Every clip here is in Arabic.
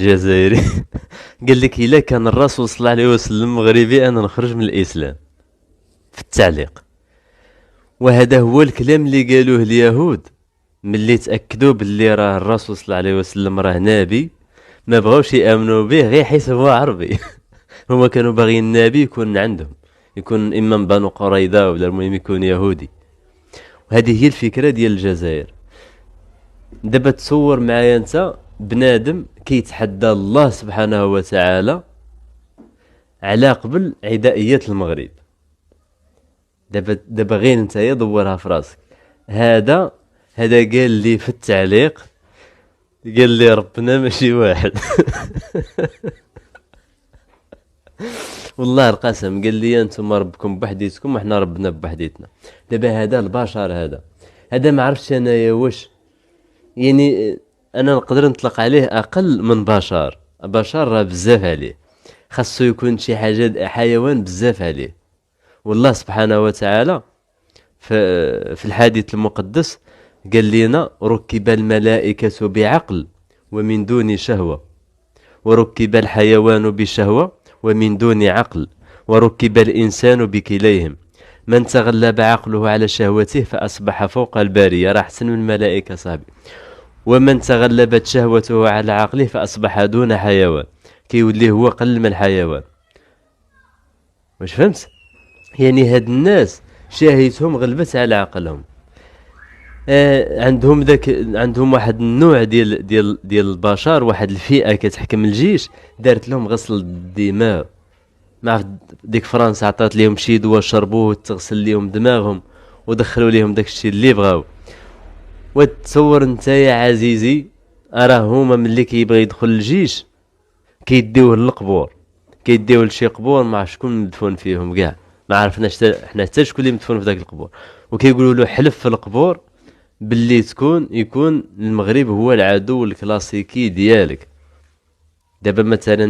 الجزائري قال لك الا كان الرسول صلى الله عليه وسلم مغربي انا نخرج من الاسلام في التعليق. وهذا هو الكلام اللي قالوه اليهود ملي تاكدوا باللي راه الرسول صلى الله عليه وسلم راه نبي، ما بغاوش يامنوا به غير حيت هو عربي. هما كانوا باغيين النبي يكون عندهم، يكون اما من بنو قريظه ولا المهم يكون يهودي. وهذه هي الفكره ديال الجزائر. دابا تصور معايا انت بنادم كيتحدى الله سبحانه وتعالى على قبل عدائية المغرب. دابا غير انت دورها في راسك. هذا قال لي في التعليق، قال لي ربنا ماشي واحد. والله القسم قال لي انتم ربكم بوحديتكم وحنا ربنا بوحديتنا. دابا هذا البشر، هذا ما عرفتش انايا واش يعني انا نقدر نطلق عليه اقل من بشر. بشر راه بزاف عليه، خاصو يكون شي حاجه حيوان بزاف عليه. والله سبحانه وتعالى في الحديث المقدس قال لنا ركب الملائكة بعقل ومن دون شهوة، وركب الحيوان بشهوة ومن دون عقل، وركب الإنسان بكليهم، من تغلب عقله على شهوته فأصبح فوق البارية، راه أحسن من الملائكة صاحبي. ومن تغلبت شهوته على عقله فأصبح دون حيوان، كيولي هو قل من الحيوان. واش فهمت؟ يعني هاد الناس شاهيتهم غلبت على عقلهم. عندهم واحد النوع ديال البشر، واحد الفئة كتحكم الجيش، دارت لهم غسل الدماغ. ما عرفت ديك فرنسا عطات لهم شي دواء شربوه وتغسل لهم دماغهم ودخلوا لهم داكشي اللي بغاو. وتصور انت يا عزيزي، راه هما ملي كيبغي يدخل الجيش كيديوه للقبور، كيديوه لشي قبور ما عرف شكون مدفون فيهم كاع، ما عرفناش حنا حتى شكون اللي مدفون في داك القبور. وكيقولوا له حلف في القبور باللي يكون المغرب هو العدو الكلاسيكي ديالك. دابا مثلا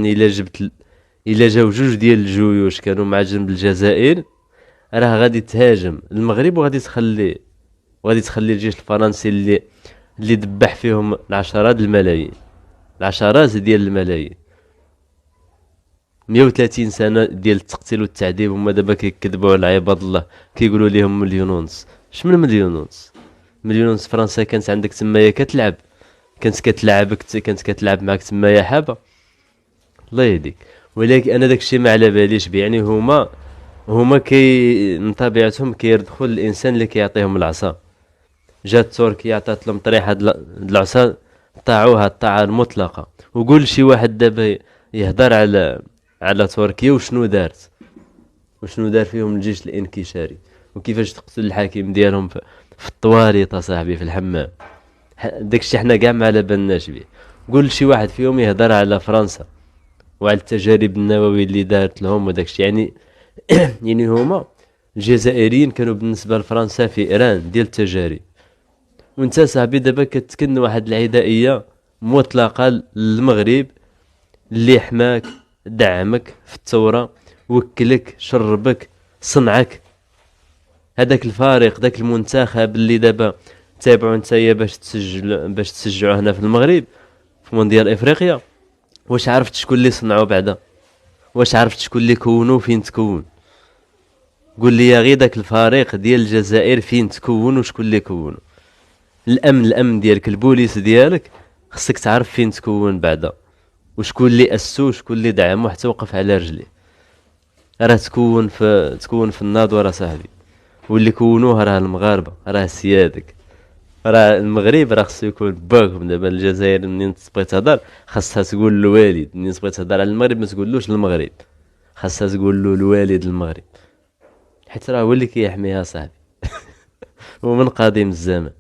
الا جاو جوج ديال الجيوش كانوا مع جنب الجزائر، راه غادي تهاجم المغرب وغادي تخلي الجيش الفرنسي اللي دبح فيهم العشرات ديال الملايين. 130 سنة ديال التقتيل والتعذيب، هما دابا كيكذبوا على عباد الله كيقولوا لهم مليون ونص. شمن مليون ونص؟ مليون ونص فرنسا كانت عندك تمايا كتلعب، كانت كتلعب معك تمايا حابة، الله يهديك. ولكن انا داكشي ما على باليش به. يعني هما من طبيعتهم كيردخل الانسان اللي كيعطيهم العصا. جات تركيا عطات لهم طريحه العصا، طاعوها الطاعه المطلقه. وقول شي واحد دابا يهضر على تركيا وشنو دارت، وشنو دار فيهم الجيش الانكشاري، وكيفاش تقتل الحاكم ديالهم في الطواليط صاحبي في الحمام. داكشي حنا كاع ما على بالناش به. قول شي واحد فيهم يهضر على فرنسا وعلى التجارب النووي اللي دارت لهم وداكشي. يعني هما الجزائريين كانوا بالنسبه لفرنسا في ايران ديال التجارب. وانت صاحبي دابا كتكن واحد العدائيه مطلقه للمغرب اللي حماك دعمك في الثوره، وكلك شربك صنعك. هذاك الفريق داك المنتخب اللي دابا تابعوا نتايا باش تسجلوا هنا في المغرب في مونديال افريقيا، واش عرفت شكون اللي صنعوا بعدا؟ واش عرفت شكون اللي كونوا فين تكون؟ قول لي غير داك الفريق ديال الجزائر فين تكون وشكون اللي كونوا؟ الامن ديالك، البوليس ديالك، خصك تعرف فين تكون بعدا، وشكون اللي اسسو وشكون اللي دعمو حتى وقف على رجليه. راه تكون في الناظور صاحبي، واللي كونوه راه المغاربه، راه سيادك. راه المغرب راه خصو يكون باكم. دابا الجزائر منين تبغي تهضر خاصها تقول الوالد، منين تبغي تهضر على المغرب ما تقولوش المغرب، خاصها تقول له الوالد المغرب، حيت راه هو اللي كيحميها صاحبي. ومن قديم الزمان.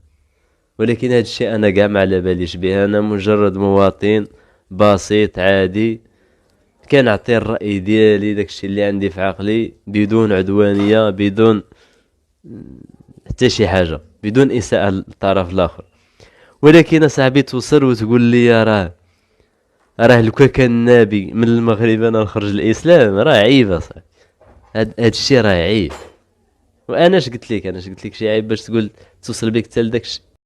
ولكن هذا الشيء انا كاع ما على باليش به. انا مجرد مواطن بسيط عادي كنعطي الراي ديالي، داكشي اللي عندي في عقلي، بدون عدوانيه، بدون حتى شي حاجه، بدون اساءه للطرف الاخر. ولكن صاحبي توصل وتقول لي راه لو كان نبي من المغرب انا نخرج الاسلام، راه عيب اصاحبي. هاد الشيء راه عيب. وانا اش قلت لك شي عيب باش تقول توصل بك حتى لداكشي.